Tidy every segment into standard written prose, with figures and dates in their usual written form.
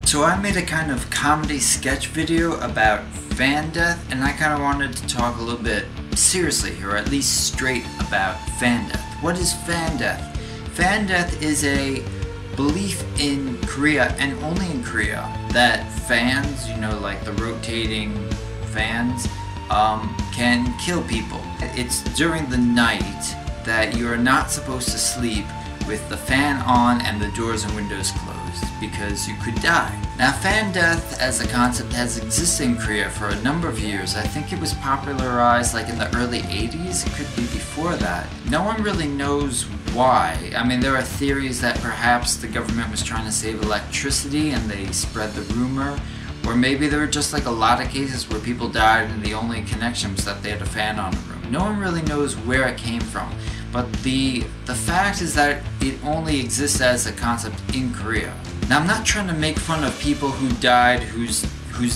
So I made a kind of comedy sketch video about fan death, and I kind of wanted to talk a little bit seriously here, or at least straight about fan death. What is fan death? Fan death is a belief in Korea, and only in Korea, that fans, you know, like the rotating fans, can kill people. It's during the night that you are not supposed to sleep with the fan on and the doors and windows closed, because you could die. Now, fan death as a concept has existed in Korea for a number of years. I think it was popularized like in the early 80s, it could be before that. No one really knows why. I mean, there are theories that perhaps the government was trying to save electricity and they spread the rumor, or maybe there were just like a lot of cases where people died and the only connection was that they had a fan on the room. No one really knows where it came from. But the fact is that it only exists as a concept in Korea. Now, I'm not trying to make fun of people who died whose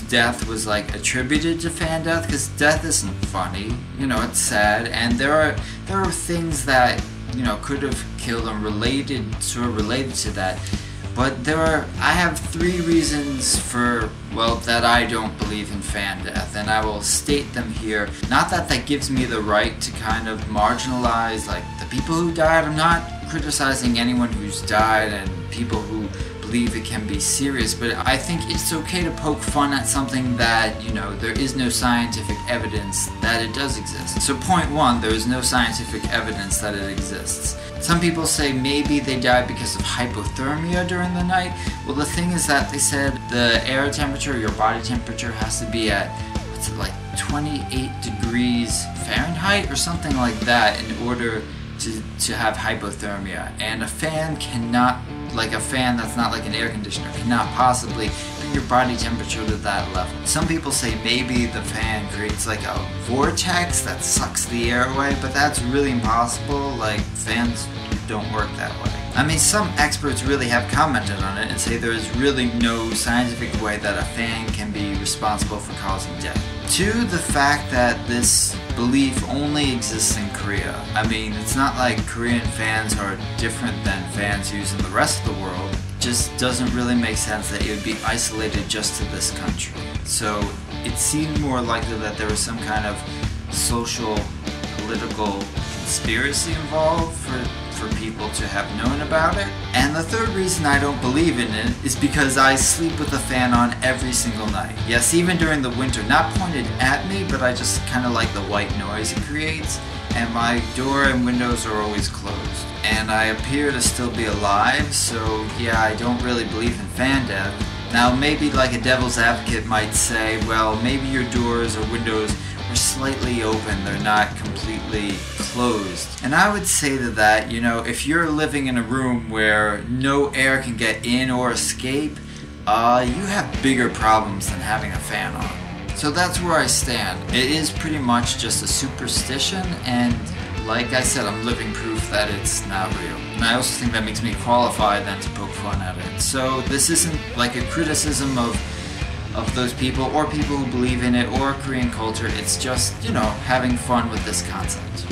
death was like attributed to fan death, because death isn't funny. You know, it's sad, and there are things that, you know, could have killed them sort of related to that. But I have 3 reasons for, well, that I don't believe in fan death, and I will state them here. Not that that gives me the right to kind of marginalize, like, the people who died. I'm not criticizing anyone who's died and people who believe it can be serious, but I think it's okay to poke fun at something that, you know, there is no scientific evidence that it does exist. So point 1, there is no scientific evidence that it exists. Some people say maybe they died because of hypothermia during the night. Well, the thing is that they said the air temperature, your body temperature, has to be at, what's it, like 28 degrees Fahrenheit or something like that in order to have hypothermia. And a fan cannot, like a fan that's not like an air conditioner, cannot possibly bring your body temperature to that level. Some people say maybe the fan creates like a vortex that sucks the air away, but that's really impossible. Like, fans don't work that way. I mean, some experts really have commented on it and say there is really no scientific way that a fan can be responsible for causing death. 2, the fact that this belief only exists in Korea. I mean, it's not like Korean fans are different than fans used in the rest of the world. It just doesn't really make sense that it would be isolated just to this country. So it seemed more likely that there was some kind of social, political conspiracy involved for people to have known about it. And the 3rd reason I don't believe in it is because I sleep with the fan on every single night. Yes, even during the winter, not pointed at me, but I just kind of like the white noise it creates, and my door and windows are always closed. And I appear to still be alive, so yeah, I don't really believe in fan death. Now, maybe like a devil's advocate might say, well, maybe your doors or windows are slightly open, they're not completely closed. And I would say to that, you know, if you're living in a room where no air can get in or escape, you have bigger problems than having a fan on. So that's where I stand. It is pretty much just a superstition, and like I said, I'm living proof that it's not real. And I also think that makes me qualified then to poke fun at it. So this isn't like a criticism of those people or people who believe in it or Korean culture. It's just, you know, having fun with this concept.